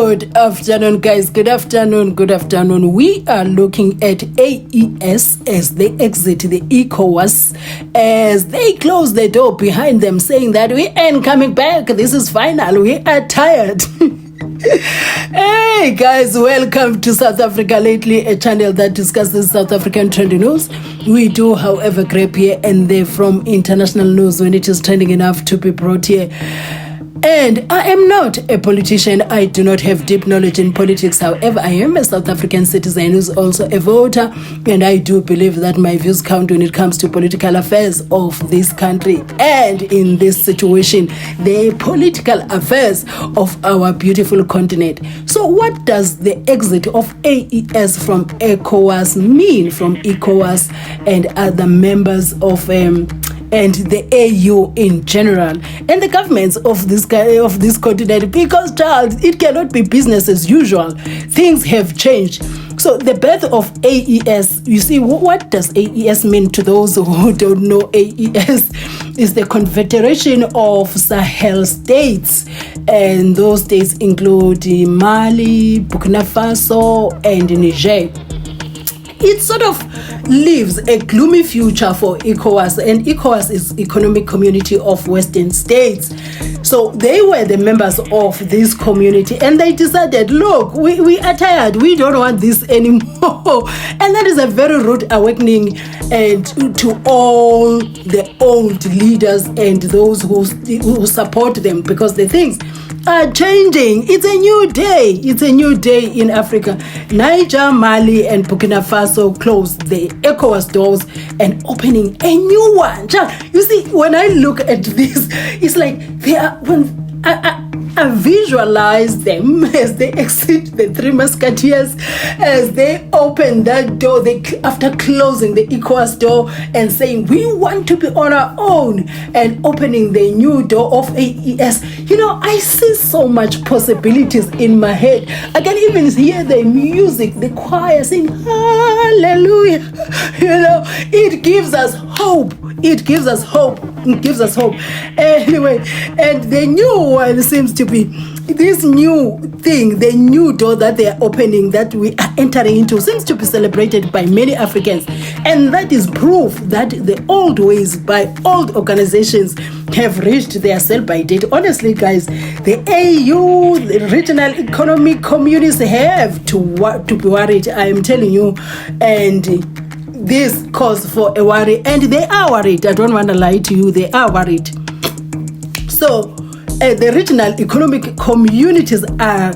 Good afternoon, guys. Good afternoon. Good afternoon. We are looking at AES as they exit the Ecowas, as they close the door behind them, saying that we ain't coming back. This is final. We are tired. Hey guys, welcome to South Africa Lately, a channel that discusses South African trending news. We do, however, grab here and there from international news when it is trending enough to be brought here. And I am not a politician. I do not have deep knowledge in politics. However, I am a South African citizen who's also a voter, and I do believe that my views count when it comes to political affairs of this country, and in this situation, the political affairs of our beautiful continent. So what does the exit of AES from ECOWAS mean, from ECOWAS and other members of and the AU in general, and the governments of this continent? Because, child, it cannot be business as usual. Things have changed. So the birth of AES, you see, what does AES mean to those who don't know? AES is the Confederation of Sahel States, and those states include Mali, Burkina Faso, and Niger. It sort of leaves a gloomy future for ECOWAS, and ECOWAS is Economic Community of Western States. So they were the members of this community, and they decided, look, we are tired, we don't want this anymore. And that is a very rude awakening to all the old leaders and those who support them, because the things are changing. It's a new day. It's a new day in Africa. Niger, Mali, and Burkina Faso closed the ECOWAS doors and opening a new one. You see, when I look at this, it's like they are, when I visualize them as they exit the Three Musketeers, as they open that door, after closing the ECOWAS door and saying, we want to be on our own, and opening the new door of AES. You know, I see so much possibilities in my head. I can even hear the music, the choir sing hallelujah. You know, it gives us hope. It gives us hope. It gives us hope. Anyway, and the new one seems to be this new thing, the new door that they are opening, that we are entering into, seems to be celebrated by many Africans. And that is proof that the old ways by old organizations have reached their sell-by date. Honestly, guys, the AU, the regional economic communities, have to be worried, I am telling you. And this cause for a worry, and they are worried. I don't want to lie to you, they are worried. So the regional economic communities are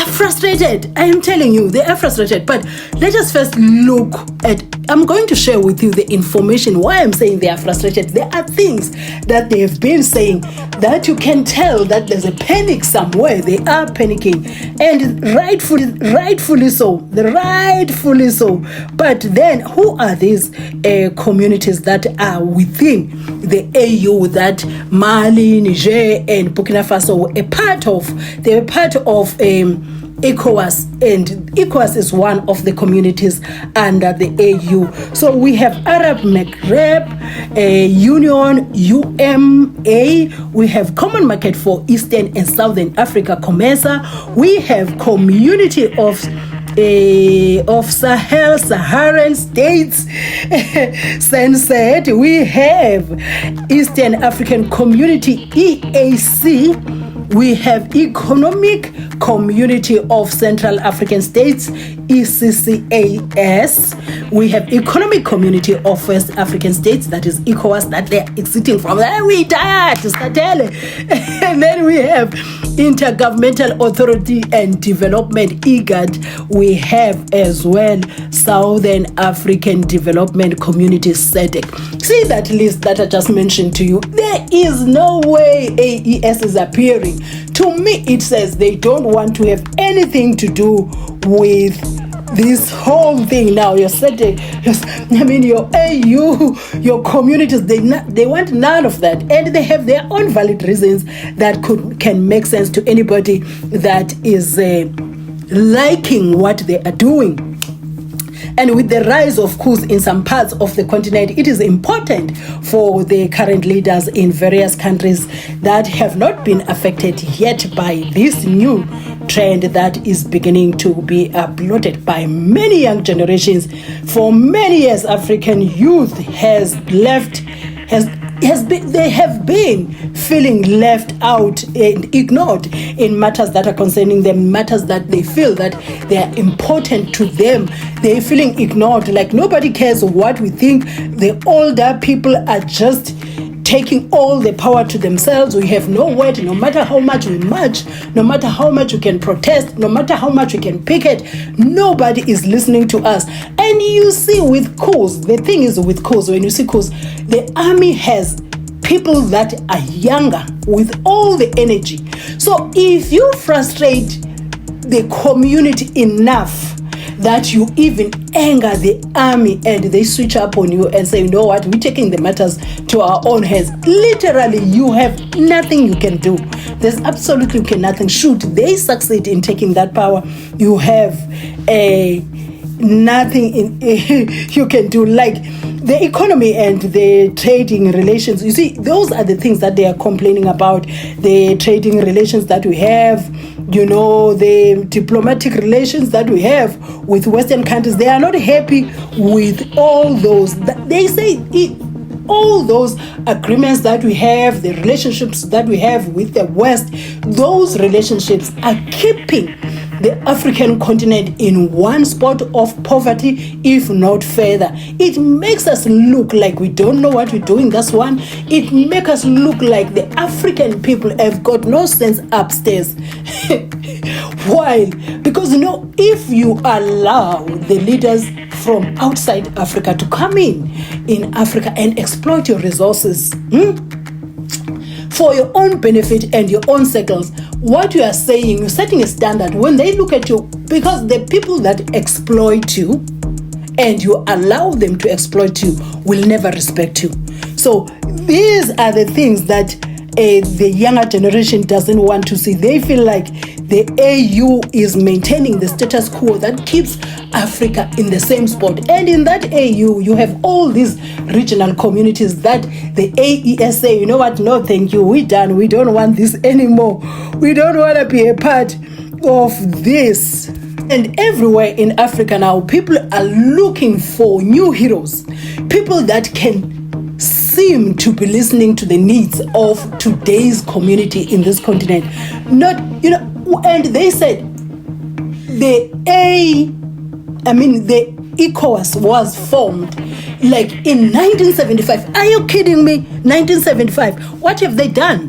frustrated. I am telling you, they are frustrated. But let us first look at, I'm going to share with you the information why I'm saying they are frustrated. There are things that they have been saying that you can tell that there's a panic somewhere. They are panicking, and rightfully so. Rightfully so. But then, who are these communities that are within the AU that Mali, Niger, and Burkina Faso were a part of? They were part of ECOWAS, and ECOWAS is one of the communities under the AU. So we have Arab Maghreb Union, UMA. We have Common Market for Eastern and Southern Africa, COMESA. We have Community of Saharan States, SENSET. We have Eastern African Community, EAC. We have Economic Community of Central African States, ECCAS. We have Economic Community of West African States, that is ECOWAS, that they are exiting from. We tired to start. And then we have Intergovernmental Authority and Development, IGAD. We have as well Southern African Development Community, SADC. See that list that I just mentioned to you? There is no way AES is appearing. To me, it says they don't want to have anything to do with this whole thing. Now you're SADC, I mean your AU, your communities, they want none of that, and they have their own valid reasons that can make sense to anybody that is liking what they are doing. And with the rise of coups in some parts of the continent, it is important for the current leaders in various countries that have not been affected yet by this new trend that is beginning to be applauded by many young generations. For many years, African youth they have been feeling left out and ignored in matters that are concerning them, matters that they feel that they are important to them. They're feeling ignored, like nobody cares what we think. The older people are just taking all the power to themselves. We have no word, no matter how much we march, no matter how much we can protest, no matter how much we can picket, nobody is listening to us. And you see with coups, the thing is with coups, when you see coups, the army has people that are younger with all the energy. So if you frustrate the community enough that you even anger the army and they switch up on you and say, you know what, we're taking the matters to our own hands. Literally, you have nothing you can do. There's absolutely nothing. Should they succeed in taking that power, you have nothing you can do. Like the economy and the trading relations, you see, those are the things that they are complaining about. The trading relations that we have, you know, the diplomatic relations that we have with Western countries. They are not happy with all those. They say all those agreements that we have, the relationships that we have with the West, those relationships are keeping the African continent in one spot of poverty, if not further. It makes us look like we don't know what we're doing. That's one. It makes us look like the African people have got no sense upstairs. Why? Because, you know, if you allow the leaders from outside Africa to come in Africa and exploit your resources, for your own benefit and your own circles, what you are saying, you're setting a standard when they look at you, because the people that exploit you and you allow them to exploit you will never respect you. So these are the things that the younger generation doesn't want to see. They feel like the AU is maintaining the status quo that keeps Africa in the same spot. And in that AU, you have all these regional communities that the AES say, you know what, no thank you, we're done, we don't want this anymore. We don't want to be a part of this. And everywhere in Africa now, people are looking for new heroes, people that can seem to be listening to the needs of today's community in this continent. Not, you know, and they said the Ecowas was formed like in 1975. Are you kidding me? 1975. What have they done?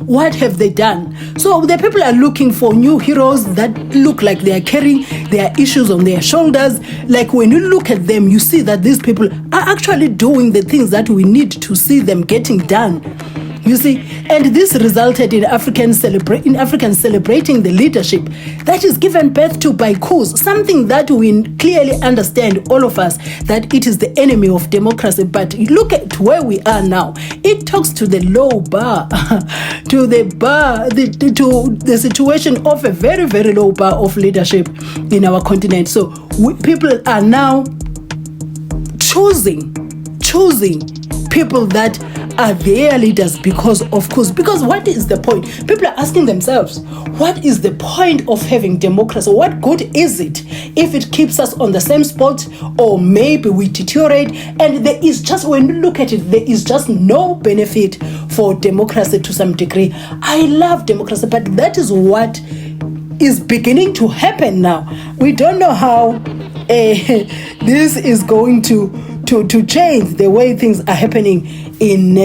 What have they done? So the people are looking for new heroes that look like they are carrying their issues on their shoulders. Like when you look at them, you see that these people are actually doing the things that we need to see them getting done. You see, and this resulted in Africans celebrating the leadership that is given birth to by coups, something that we clearly understand, all of us, that it is the enemy of democracy. But look at where we are now. It talks to the low bar, to the situation of a very, very low bar of leadership in our continent. So people are now choosing people that are their leaders because of course. Because what is the point? People are asking themselves, what is the point of having democracy? What good is it if it keeps us on the same spot, or maybe we deteriorate? And there is just, when you look at it, there is just no benefit for democracy to some degree. I love democracy, but that is what is beginning to happen now. We don't know how this is going to change the way things are happening in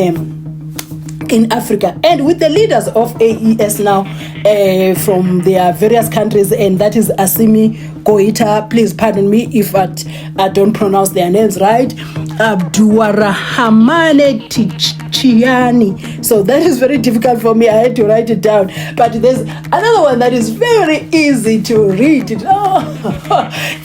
Africa. And with the leaders of AES now from their various countries, and that is Assimi Goita, please pardon me if I don't pronounce their names right, Abdurahamane Tichiani. So that is very difficult for me. I had to write it down. But there's another one that is very easy to read.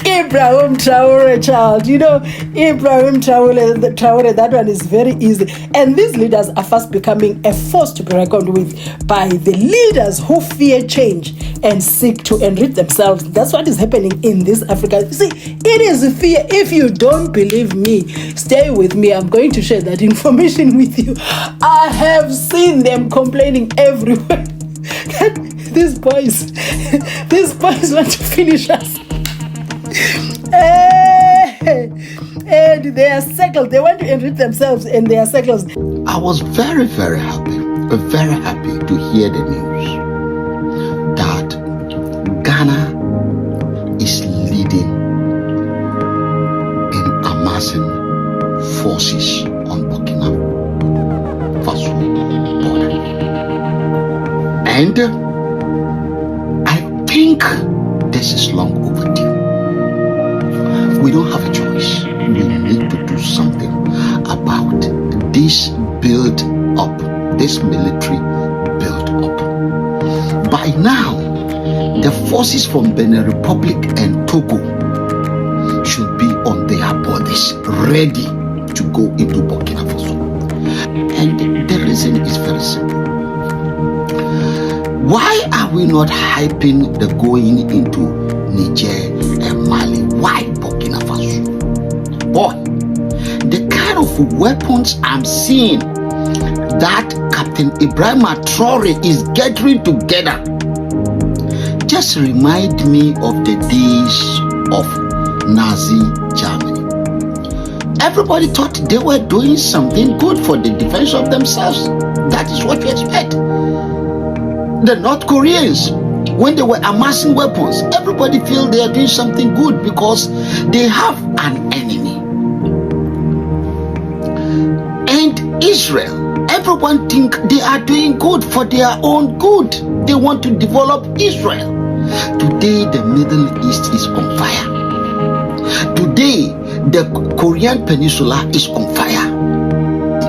Ibrahim Traore, child. You know, Ibrahim Traore, that one is very easy. And these leaders are fast becoming a force to be reckoned with by the leaders who fear change. and seek to enrich themselves. That's what is happening in this Africa. You see, it is fear. If you don't believe me, stay with me. I'm going to share that information with you. I have seen them complaining everywhere that these boys want to finish us. And they are circles. They want to enrich themselves in their circles. I was very, very happy to hear the news that Ghana is leading in amassing forces on Burkina Faso border. And I think this is long overdue. We don't have a choice. We need to do something about this build up, this military build up. By now, the forces from Benin Republic and Togo should be on their borders, ready to go into Burkina Faso. And the reason is very simple. Why are we not hyping the going into Niger and Mali? Why Burkina Faso? Boy, the kind of weapons I'm seeing that Captain Ibrahim Traore is gathering together just remind me of the days of Nazi Germany. Everybody thought they were doing something good for the defense of themselves. That is what you expect. The North Koreans, when they were amassing weapons, everybody feels they are doing something good because they have an enemy. And Israel, everyone think they are doing good for their own good. They want to develop Israel. Today, the Middle East is on fire. Today, the Korean Peninsula is on fire.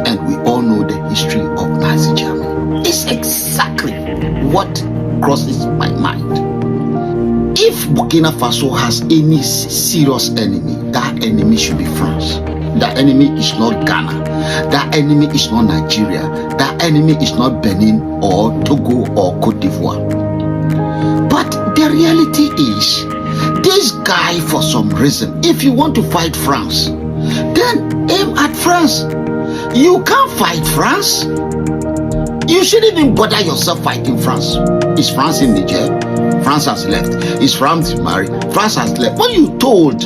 And we all know the history of Nazi Germany. It's exactly what crosses my mind. If Burkina Faso has any serious enemy, that enemy should be France. That enemy is not Ghana. That enemy is not Nigeria. That enemy is not Benin or Togo or Cote d'Ivoire. But the reality is, this guy, for some reason, if you want to fight France, then aim at France. You can't fight France. You shouldn't even bother yourself fighting France. Is France in Niger? France has left. Is France in Mali? France has left. When you told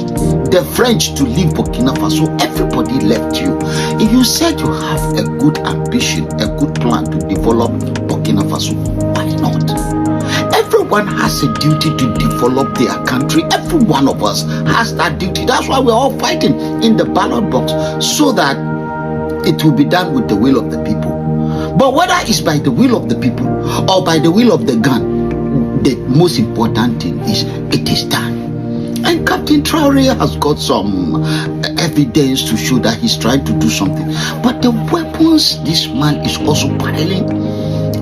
the French to leave Burkina Faso, everybody left you. If you said you have a good ambition, a good plan to develop Burkina Faso, why not? Everyone has a duty to develop their country. Every one of us has that duty. That's why we're all fighting in the ballot box, so that it will be done with the will of the people. But whether it's by the will of the people or by the will of the gun, the most important thing is it is done. And Captain Traore has got some evidence to show that he's trying to do something. But the weapons this man is also piling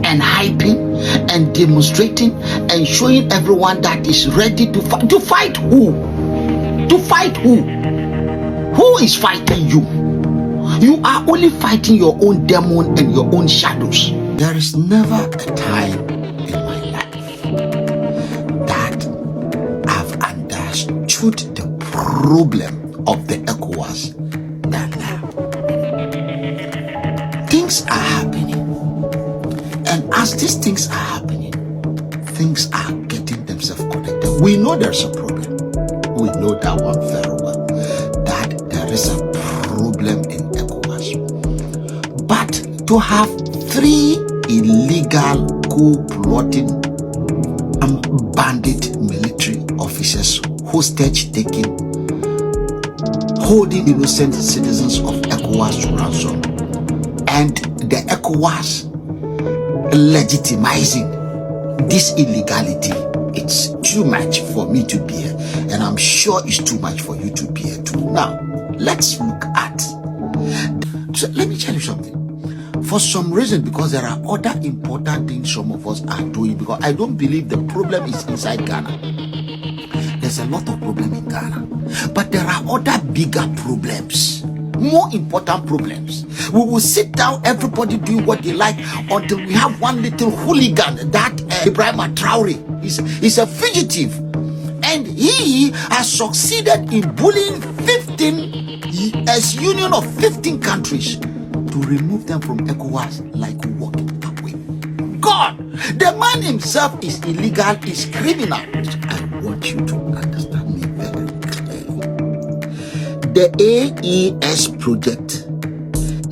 and hyping and demonstrating and showing everyone that is ready to fight. To fight who? To fight who? Who is fighting you? You are only fighting your own demon and your own shadows. There is never a time in my life that I've understood the problem of the Ecowas than now. Things are happening. And as these things are happening, things are getting themselves connected. We know there's a problem. We know that one very well. That there is a problem in Ecowas. But to have 3 illegal co-plotting bandit military officers hostage taking, holding innocent citizens of Ecowas to ransom, and the Ecowas legitimizing this illegality, it's too much for me to bear, and I'm sure it's too much for you to bear too. Now, let's look at. So let me tell you something. For some reason, because there are other important things some of us are doing, because I don't believe the problem is inside Ghana. There's a lot of problem in Ghana, but there are other bigger problems, more important problems. We will sit down, everybody doing what they like, until we have one little hooligan that Ibrahim Traore is a fugitive, and he has succeeded in bullying 15 as union of 15 countries to remove them from ECOWAS like walking away. God, the man himself is illegal, is criminal. I want you to understand me very clearly. The AES project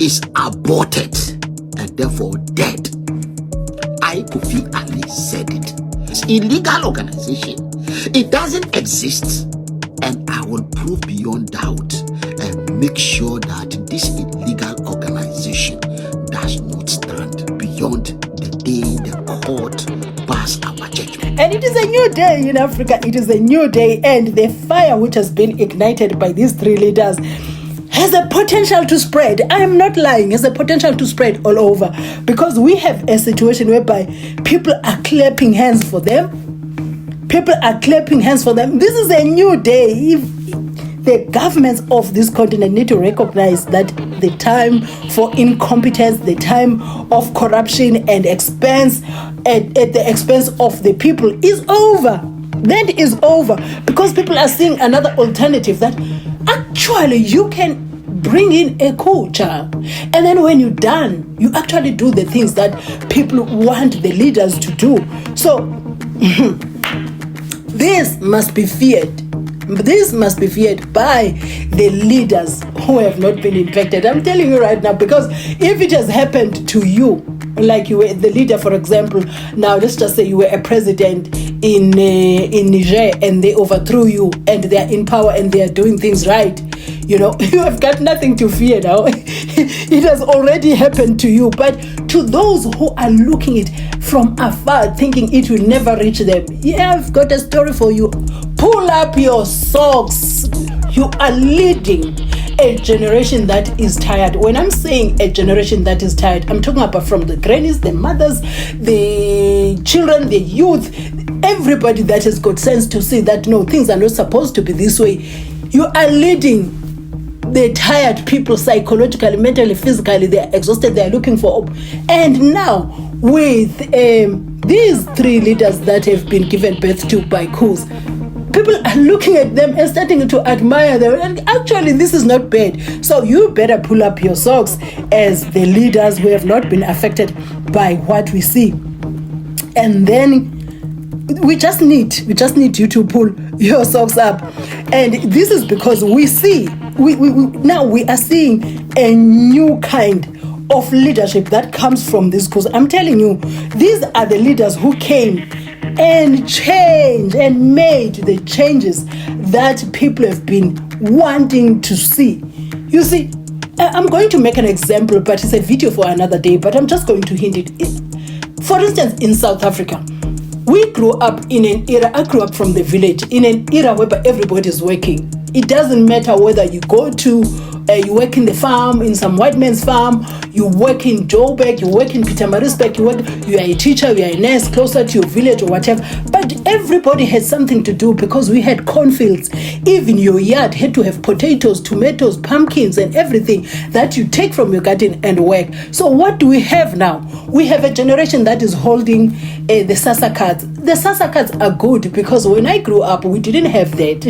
is aborted and therefore dead. I, Kofi Ali, said it. It's illegal organization. It doesn't exist, and I will prove beyond doubt and make sure that this illegal organization does not stand beyond the day the court pass our judgment. And it is a new day in Africa. It is a new day, and the fire which has been ignited by these three leaders has a potential to spread. I am not lying. Has a potential to spread all over, because we have a situation whereby people are clapping hands for them. People are clapping hands for them. This is a new day. If the governments of this continent need to recognize that the time for incompetence, the time of corruption and expense at the expense of the people is over. That is over, because people are seeing another alternative that actually you can bring in a culture, and then when you're done, you actually do the things that people want the leaders to do. So this must be feared. This must be feared by the leaders who have not been infected. I'm telling you right now, because if it has happened to you, like you were the leader, for example, now let's just say you were a president in Niger, and they overthrew you, and they are in power and they are doing things right, you know, you have got nothing to fear now. It has already happened to you. But to those who are looking it from afar, thinking it will never reach them, yeah, I've got a story for you. Pull up your socks. You are leading a generation that is tired. When I'm saying a generation that is tired, I'm talking about from the grannies, the mothers, the children, the youth, everybody that has got sense to see that no, things are not supposed to be this way. You are leading the tired people psychologically, mentally, physically. They are exhausted. They are looking for hope. And now with these three leaders that have been given birth to by coups, people are looking at them and starting to admire them. And actually, this is not bad. So you better pull up your socks as the leaders who have not been affected by what we see. And then we just need you to pull your socks up. And this is because we see, now we are seeing a new kind of leadership that comes from this course. I'm telling you, these are the leaders who came and changed and made the changes that people have been wanting to see. You see, I'm going to make an example, but it's a video for another day, but I'm just going to hint it. For instance, in South Africa, we grew up in an era, I grew up from the village, in an era where everybody is working. It doesn't matter whether you go to, you work in the farm, in some white man's farm, you work in Joburg, you work in Pietermaritzburg, you are a teacher, you are a nurse closer to your village or whatever. But everybody had something to do, because we had cornfields. Even your yard had to have potatoes, tomatoes, pumpkins, and everything that you take from your garden and work. So what do we have now? We have a generation that is holding the SASSA cards. The SASSA cards are good, because when I grew up, we didn't have that.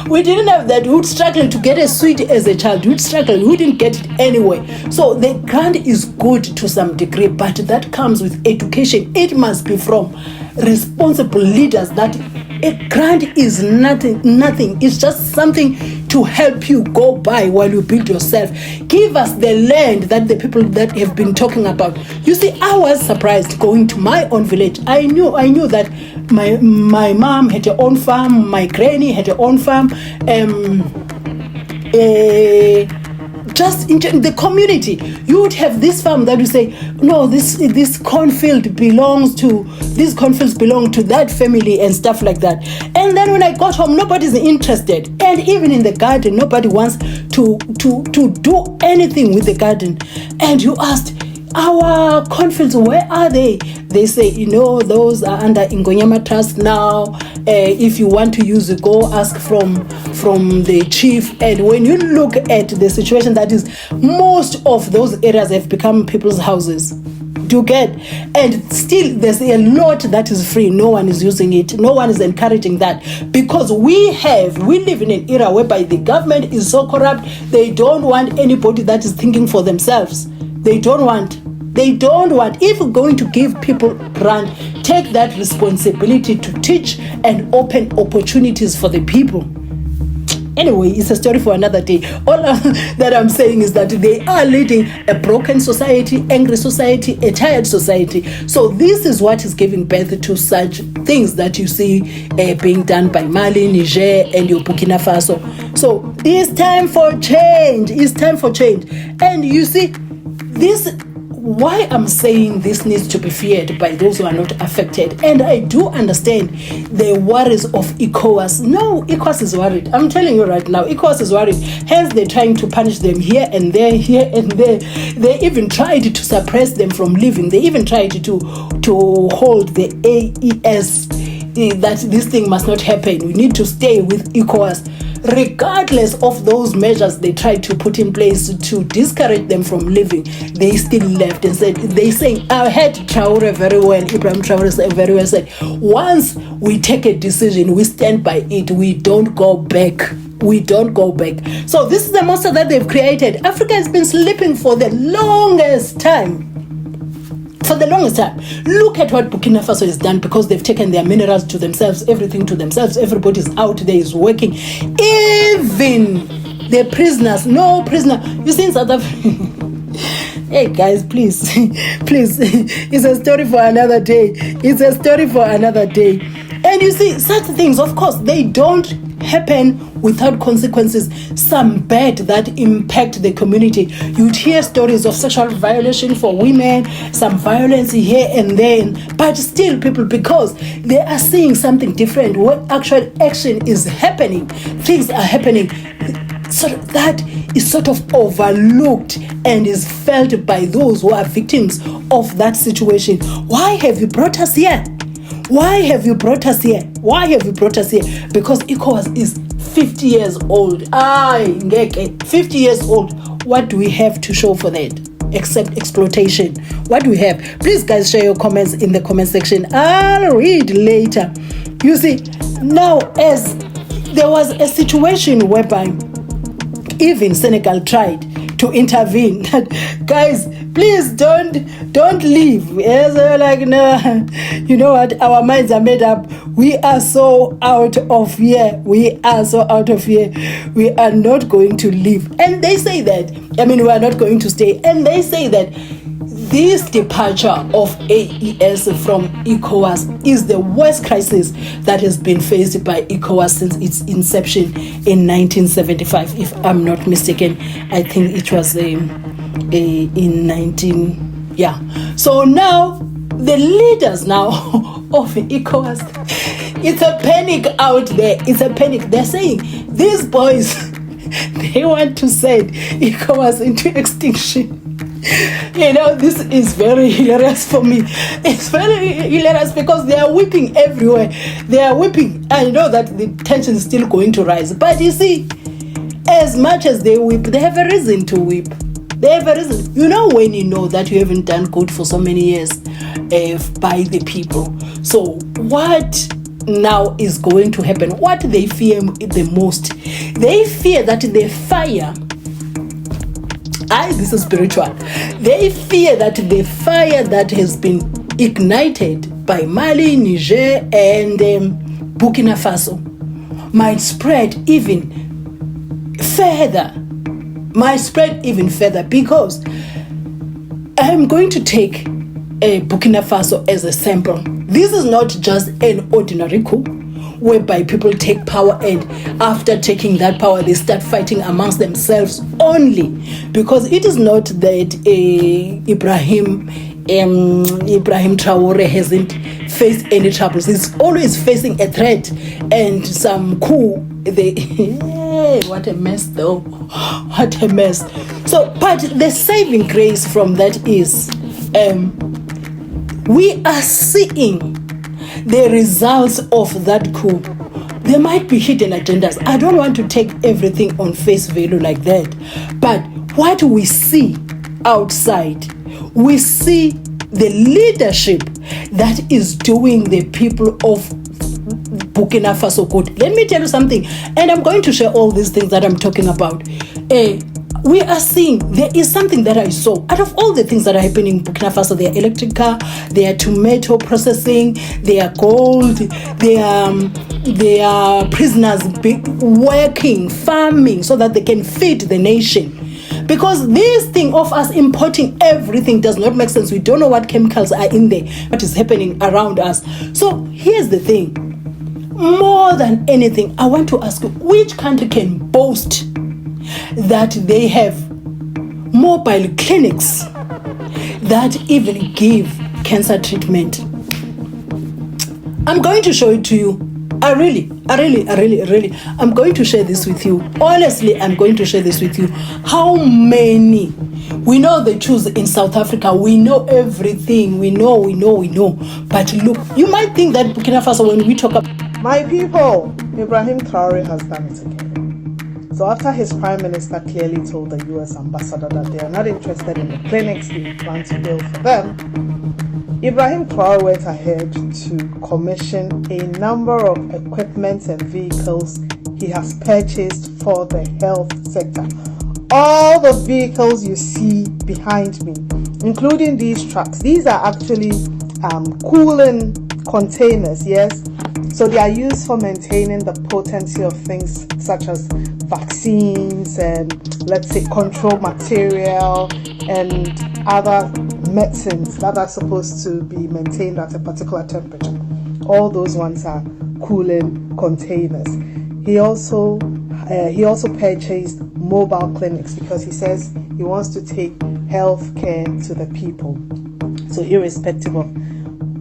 We didn't have that. We would struggle to get a sweet as a child. We would struggle. We didn't get it anyway. So the grant is good to some degree, but that comes with education. It must be from responsible leaders. That a grant is nothing. It's just something to help you go by while you build yourself. Give us the land that the people that have been talking about. You see, I was surprised going to my own village. I knew that my mom had her own farm, my granny had her own farm. Just in the community, you would have this farm that would say, no, this cornfield belong to that family and stuff like that. And then when I got home, nobody's interested. And even in the garden, nobody wants to do anything with the garden. And you asked, our cornfields, where are they? They say, those are under Ingonyama Trust now. If you want to use it, go ask from the chief. And when you look at the situation, that is, most of those areas have become people's houses. Do get? And still there's a lot that is free. No one is using it. No one is encouraging that, because we live in an era whereby the government is so corrupt. They don't want anybody that is thinking for themselves. They don't want. If we're going to give people grant, take that responsibility to teach and open opportunities for the people. Anyway, it's a story for another day. All that I'm saying is that they are leading a broken society, angry society, a tired society. So this is what is giving birth to such things that you see being done by Mali, Niger, and your Burkina Faso. So it's time for change. It's time for change. And you see, this, why I'm saying this needs to be feared by those who are not affected. And I do understand the worries of ECOWAS. No, ECOWAS is worried. I'm telling you right now, ECOWAS is worried. Hence, they're trying to punish them here and there, here and there. They even tried to suppress them from leaving. They even tried to hold the AES, that this thing must not happen. We need to stay with ECOWAS. Regardless of those measures they tried to put in place to discourage them from leaving, they still left and said, I heard Traore very well, Ibrahim Traore very well said, once we take a decision, we stand by it, we don't go back. We don't go back. So this is the monster that they've created. Africa has been sleeping for the longest time. For the longest time. Look at what Burkina Faso has done, because they've taken their minerals to themselves, everything to themselves. Everybody's out there is working. Even the prisoners, no prisoner. You see in South Africa. Hey guys, please, it's a story for another day. It's a story for another day. And you see, such things, of course, they don't happen without consequences. Some bad that impact the community. You'd hear stories of sexual violation for women, some violence here and there, but still people, because they are seeing something different, what actual action is happening, things are happening. So that is sort of overlooked and is felt by those who are victims of that situation. Why have you brought us here? Why have you brought us here? Why have you brought us here? Because ECOWAS is 50 years old. 50 years old. What do we have to show for that? Except exploitation. What do we have? Please guys, share your comments in the comment section. I'll read later. You see, now as there was a situation whereby even Senegal tried to intervene. Guys, please don't leave. Yes, like, no, you know what? Our minds are made up. We are so out of here. We are so out of here. We are not going to leave. And they say that, we are not going to stay. And they say that this departure of AES from ECOWAS is the worst crisis that has been faced by ECOWAS since its inception in 1975, if I'm not mistaken. I think it was in 19... Yeah. So now, the leaders now of ECOWAS, it's a panic out there. It's a panic. They're saying, these boys, they want to send ECOWAS into extinction. This is very hilarious for me. It's very hilarious because they are weeping everywhere. They are weeping. I know that the tension is still going to rise. But you see, as much as they weep, they have a reason to weep. They have a reason. When you know that you haven't done good for so many years by the people. So what now is going to happen? What they fear the most? They fear that the fire... this is spiritual. They fear that the fire that has been ignited by Mali, Niger, and Burkina Faso might spread even further. Because I'm going to take Burkina Faso as a sample. This is not just an ordinary coup whereby people take power, and after taking that power they start fighting amongst themselves only, because it is not that Ibrahim Traore hasn't faced any troubles. He's always facing a threat and some coup. What a mess though. What a mess. So, but the saving grace from that is we are seeing the results of that coup. There might be hidden agendas. I don't want to take everything on face value like that. But what we see outside, we see the leadership that is doing the people of Burkina Faso good. Let me tell you something, and I'm going to share all these things that I'm talking about. We are seeing, there is something that I saw. Out of all the things that are happening in Burkina Faso, there are electric car, there are tomato processing, there are gold, there are prisoners working, farming, so that they can feed the nation. Because this thing of us importing everything does not make sense. We don't know what chemicals are in there, what is happening around us. So here's the thing. More than anything, I want to ask you, which country can boast that they have mobile clinics that even give cancer treatment? I'm going to show it to you. I'm going to share this with you. Honestly, I'm going to share this with you. How many? We know the truth in South Africa. We know everything. We know. But look, you might think that Burkina Faso, when we talk about... My people, Ibrahim Traore has done it again. So after his prime minister clearly told the US ambassador that they are not interested in the clinics they plan to build for them, Ibrahim Traore went ahead to commission a number of equipment and vehicles he has purchased for the health sector. All the vehicles you see behind me, including these trucks, these are actually cooling containers, yes? So they are used for maintaining the potency of things such as vaccines and, let's say, control material and other medicines that are supposed to be maintained at a particular temperature. All those ones are cooling containers. He also purchased mobile clinics because he says he wants to take health care to the people. So irrespective of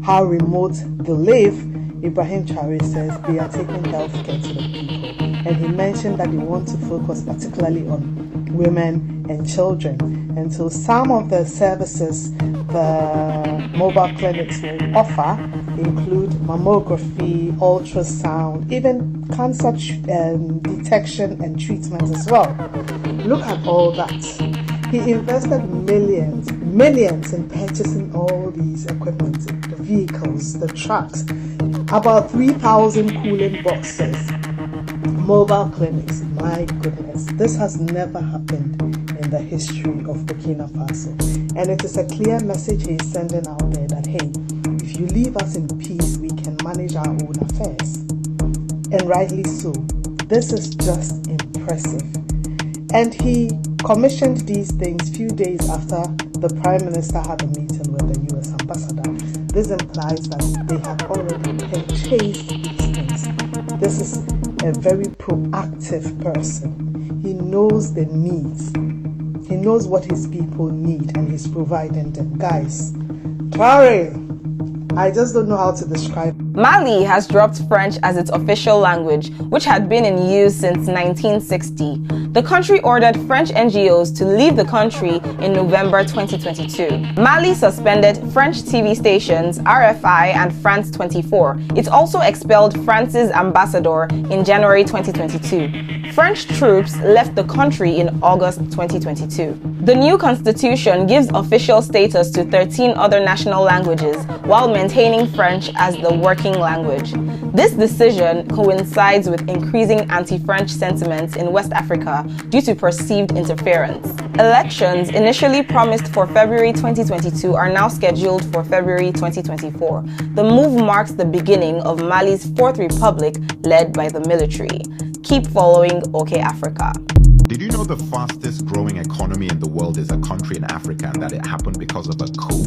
how remote they live, Ibrahim Traore says they are taking health care to the people. And he mentioned that they want to focus particularly on women and children. And so some of the services the mobile clinics will offer include mammography, ultrasound, even cancer detection and treatment as well. Look at all that. He invested millions in purchasing all these equipment, the vehicles, the trucks, about 3,000 cooling boxes, mobile clinics. My goodness, this has never happened in the history of Burkina Faso. And it is a clear message he is sending out there that, hey, if you leave us in peace, we can manage our own affairs. And rightly so. This is just impressive. And he commissioned these things few days after the Prime Minister had a meeting with the US ambassador. This implies that they have already purchased these things. This is a very proactive person. He knows the needs. He knows what his people need and he's providing them. Guys, Traore, I just don't know how to describe. Mali has dropped French as its official language, which had been in use since 1960. The country ordered French NGOs to leave the country in November 2022. Mali suspended French TV stations RFI and France 24. It also expelled France's ambassador in January 2022. French troops left the country in August 2022. The new constitution gives official status to 13 other national languages while maintaining French as the working language. This decision coincides with increasing anti-French sentiments in West Africa due to perceived interference. Elections initially promised for February 2022 are now scheduled for February 2024. The move marks the beginning of Mali's Fourth Republic led by the military. Keep following OK Africa. Did you know the fastest growing economy in the world is a country in Africa and that it happened because of a coup?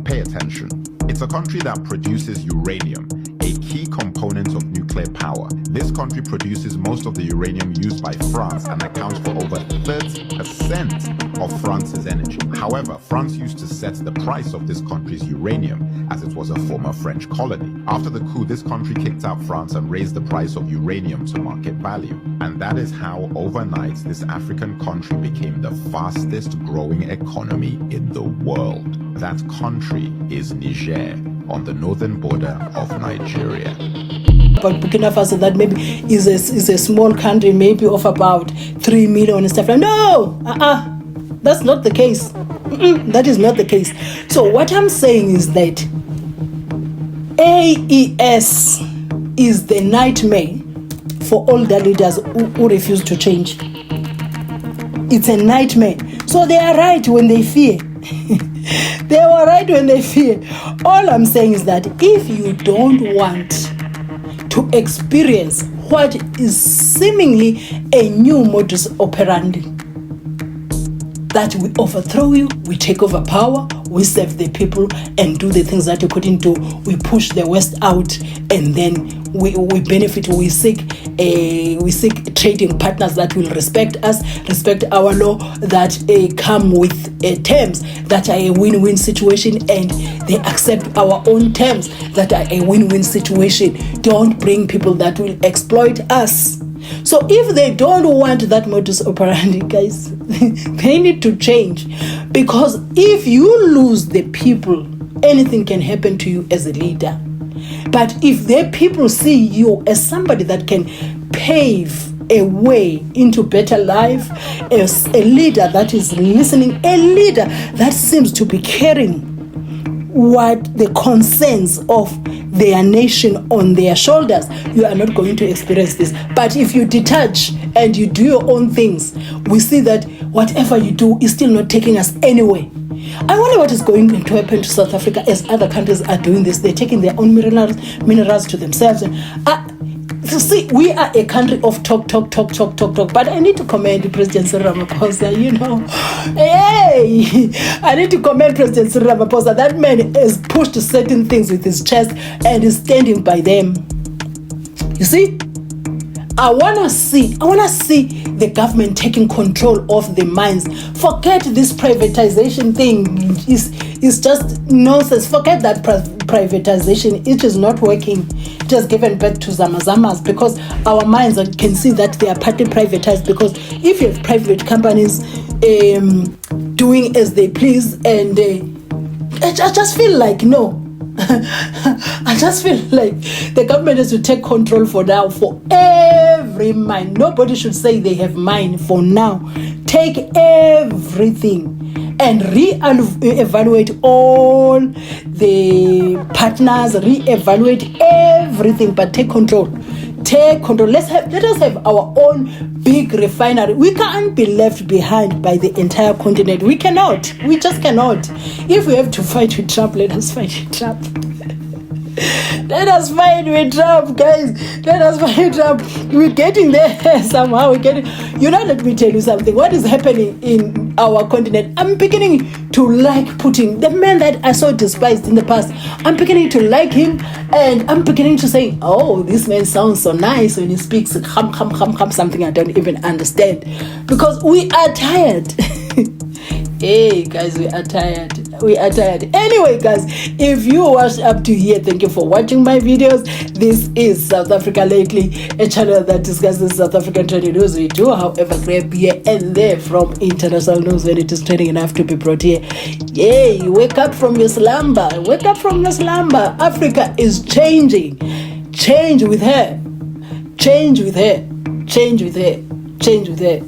Pay attention. It's a country that produces uranium, a key component of nuclear power. This country produces most of the uranium used by France and accounts for over 30% of France's energy. However, France used to set the price of this country's uranium as it was a former French colony. After the coup, this country kicked out France and raised the price of uranium to market value. And that is how overnight this African country became the fastest growing economy in the world. That country is Niger, on the northern border of Nigeria. About Burkina Faso, that maybe is a small country, maybe of about 3 million and stuff like that. No, that's not the case. That is not the case. So what I'm saying is that AES is the nightmare for all the leaders who refuse to change. It's a nightmare. So they are right when they fear. They were right when they fear. All I'm saying is that if you don't want to experience what is seemingly a new modus operandi, that we overthrow you, we take over power, we serve the people and do the things that you couldn't do. We push the West out, and then we benefit. We seek trading partners that will respect us, respect our law, that come with terms that are a win-win situation, and they accept our own terms that are a win-win situation. Don't bring people that will exploit us. So if they don't want that modus operandi, guys, they need to change. Because if you lose the people, anything can happen to you as a leader. But if the people see you as somebody that can pave a way into better life, as a leader that is listening, a leader that seems to be caring what the concerns of their nation on their shoulders, you are not going to experience this. But if you detach and you do your own things, we see that whatever you do is still not taking us anywhere. I wonder what is going to happen to South Africa as other countries are doing this. They're taking their own minerals to themselves. So see, we are a country of talk. But I need to commend President Cyril Ramaphosa, Hey, I need to commend President Cyril Ramaphosa. That man has pushed certain things with his chest and is standing by them. You see? I wanna see the government taking control of the mines. Forget this privatization thing. It's just nonsense. Forget that privatization. It is not working. It has given birth to zamazamas, because our mines can see that they are partly privatized. Because if you have private companies doing as they please, and I just feel like no. I just feel like the government has to take control for now, for every mine. Nobody should say they have mine for now. Take everything and re-evaluate all the partners, re-evaluate everything, but take control. Take control. Let us have our own big refinery. We can't be left behind by the entire continent. We cannot. We just cannot. If we have to fight with Trump, let us fight with Trump. Let us fight with Trump, guys. Let us fight with Trump. We're getting there somehow. Let me tell you something. What is happening in our continent? I'm beginning to like Putin, the man that I so despised in the past. I'm beginning to like him, and I'm beginning to say, oh, this man sounds so nice when he speaks something I don't even understand. Because we are tired. Hey guys, we are tired. Anyway guys, if you watched up to here, thank you for watching my videos. This is South Africa Lately, a channel that discusses South African trending news. We do, however, grab here and there from international news when it is trending enough to be brought here. Yay, wake up from your slumber. Wake up from your slumber. Africa is changing. Change with her. Change with her. Change with her. Change with her.